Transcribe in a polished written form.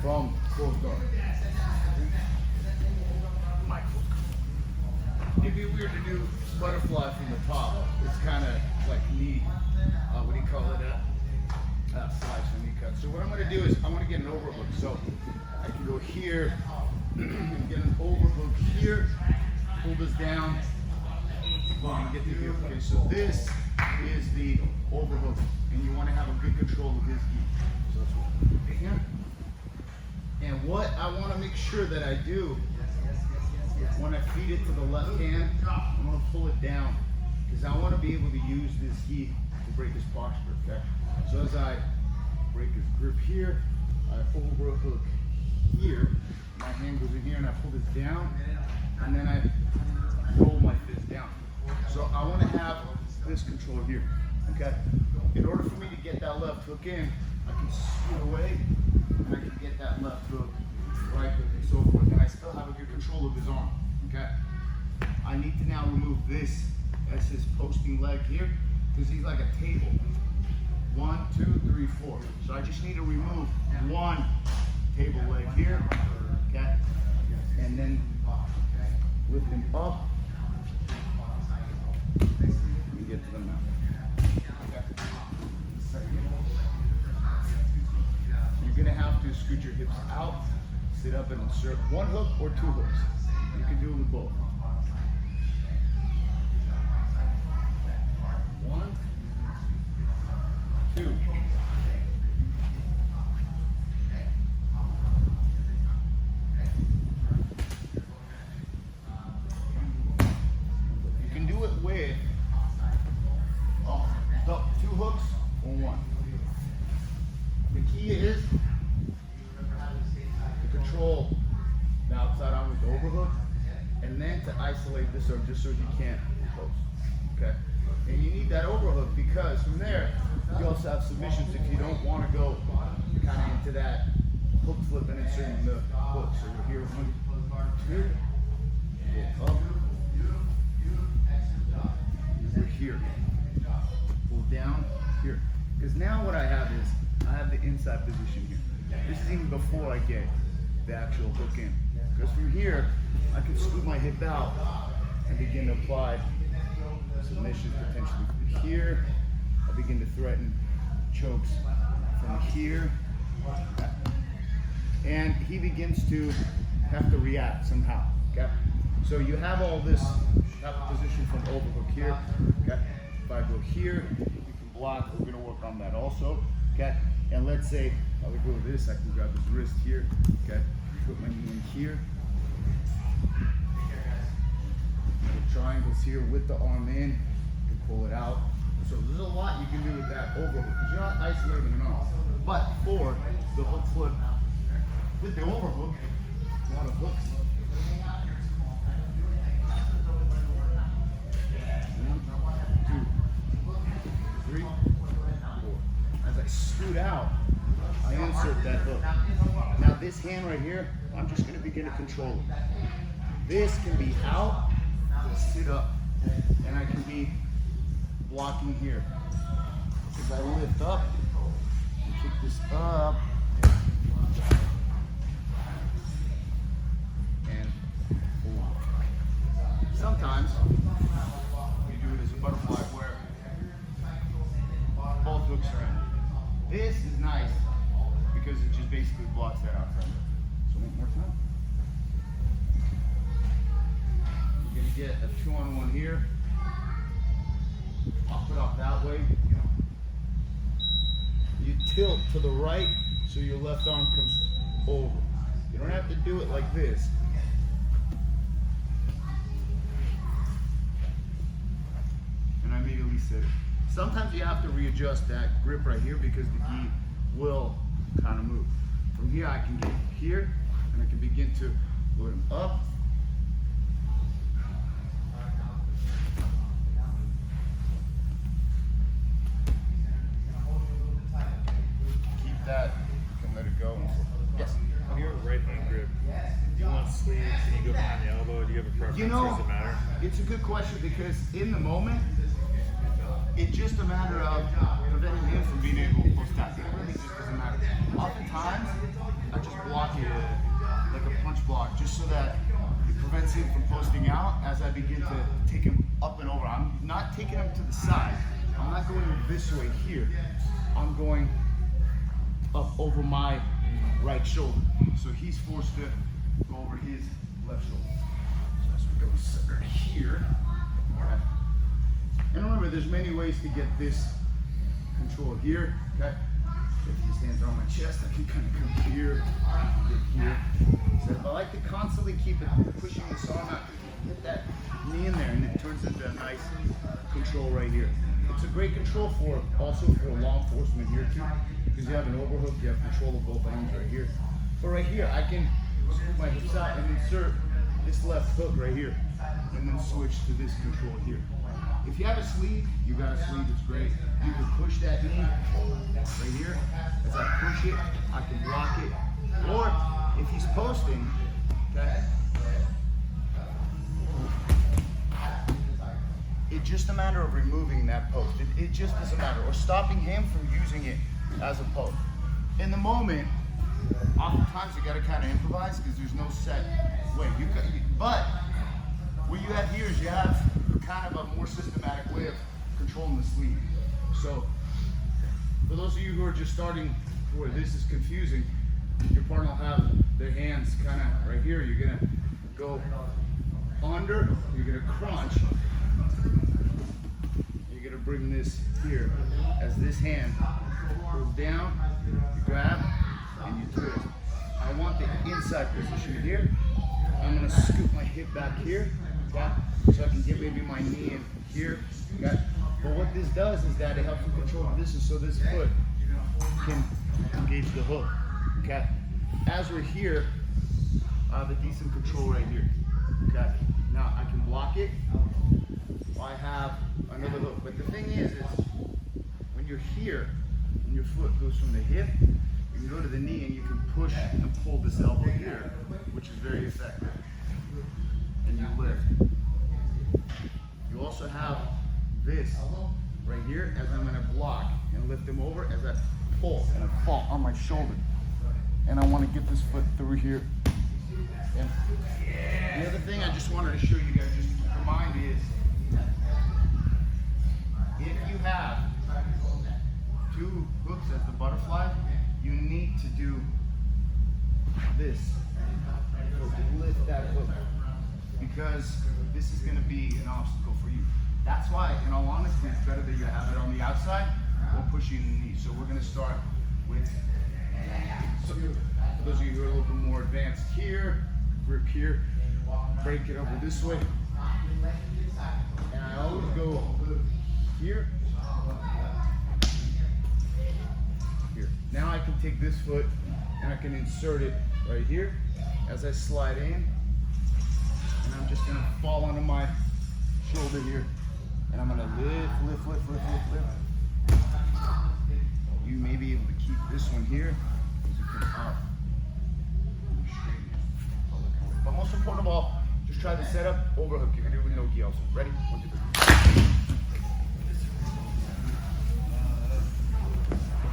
from closed guard. It'd be weird to do butterfly from the top. It's kind of like knee, what do you call it? Slice or knee cut. So what I'm going to do is I'm going to get an overhook. So I can go here and get an overhook here, pull this down, and get to here. Okay, so this is the overhook, and you want to have a good control of his gi. So that's what right here. And what I want to make sure that I do when I feed it to the left hand, I'm going to pull it down because I want to be able to use this gi to break his posture, okay? So as I break his grip here, I overhook here, my hand goes in here and I pull this down, and then I roll my fist down. So I want to have this control here, okay? In order for me to get that left hook in, I can scoot away and I can get that left hook, right hook, and so forth, and I still have a good control of his arm, okay? I need to now remove this as his posting leg here, because he's like a table. 1, 2, 3, 4. So I just need to remove one table leg here, okay? And then lift him up and get to the mount. You're gonna have to scoot your hips out, sit up and insert one hook or two hooks. You can do it with both. 1, 2. You can do it with two hooks or one. The key is to control the outside arm with the overhook, and then to isolate this arm just so you can't close. Okay? And you need that overhook because from there, you also have submissions if you don't want to go kind of into that hook flip and inserting the hook. So we're here, 1, 2, go up, we're here, pull down, here. Because now what I have is, I have the inside position here. This is even before I get the actual hook in. Because from here, I can scoot my hip out and begin to apply submissions potentially from here. I begin to threaten chokes from here. And he begins to have to react somehow, okay? So you have all this position from overhook here, okay? If I go here, you can block. We're gonna work on that also, okay? And let's say I would go with this, I can grab his wrist here, okay? Put my knee in here. The triangles here with the arm in, you can pull it out. So there's a lot you can do with that overhook, because you're not isolating an arm. But for the hook flip, with the overhook, a lot of hooks. 1, 2, 3, 4. As I scoot out, I insert that hook. Now this hand right here, I'm just going to begin to control it. This can be out, sit up, and I can be blocking here. As I lift up, and kick this up, and forward. Sometimes you do it as a butterfly where both hooks are in. This is nice because it just basically blocks that outside. So one more time. You're gonna get a 2-on-1 here. Pop it off that way. You tilt to the right so your left arm comes over. You don't have to do it like this. And I immediately said it. Sometimes you have to readjust that grip right here because the gi will kind of move. From here I can get here and I can begin to load him up. Keep that, you can let it go. Yes? On your right hand grip, do you want sleeves? Can you go behind the elbow? Do you have a preference? Does it matter? It's a good question because in the moment, it's just a matter of preventing him from being able to post that. It really just doesn't matter. Oftentimes, I just block block it like a punch block, just so that it prevents him from posting out as I begin to take him up and over. I'm not taking him to the side. I'm not going this way here. I'm going up over my right shoulder. So he's forced to go over his left shoulder. So as we go center here. Okay. And remember, there's many ways to get this control here. Okay. If these hands are on my chest, I can kind of come here, get here. So I like to constantly keep it pushing this arm out, hit that knee in there, and it turns into a nice control right here. It's a great control for also for law enforcement here too, because you have an overhook, you have control of both arms right here. But right here, I can scoop my hips out and insert this left hook right here, and then switch to this control here. If you have a sleeve, you got a sleeve, it's great. You can push that knee right here. As I push it, I can block it. Or if he's posting, okay, it's just a matter of removing that post. It just is a matter, or stopping him from using it as a post. In the moment, oftentimes you gotta kind of improvise because there's no set way. But what you have here is you have kind of a more systematic way of controlling the sleeve. So for those of you who are just starting where this is confusing, your partner will have their hands kind of right here. You're gonna go under, you're gonna crunch, you're gonna bring this here. As this hand goes down, you grab and you twist. I want the inside position here. I'm gonna scoop my hip back here, okay? So I can get maybe my knee in here, okay? But what this does is that it helps you control the distance so this foot can engage the hook, okay? As we're here, I have a decent control right here, okay? Now I can block it, I have another hook. But the thing is when you're here, and your foot goes from the hip, you can go to the knee and you can push and pull this elbow here, which is very effective. And you lift. You also have this right here as I'm going to block and lift him over as I pull and I fall on my shoulder. And I want to get this foot through here. And the other thing I just wanted to show you guys just to keep in mind is if you have two hooks as the butterfly, you need to do this. So lift that hook because this is going to be an obstacle for you. That's why, in all honesty, it's better that you have it on the outside or pushing the knee. So we're going to start with, so for those of you who are a little bit more advanced here, grip here, break it over this way. And I always go here, here. Now I can take this foot and I can insert it right here as I slide in. And I'm just going to fall onto my shoulder here. And I'm going to lift, lift, lift, lift, lift, lift. You may be able to keep this one here as you come up. But most important of all, just try the setup, overhook. You can do it with no gi also. Ready? 1, 2, 3.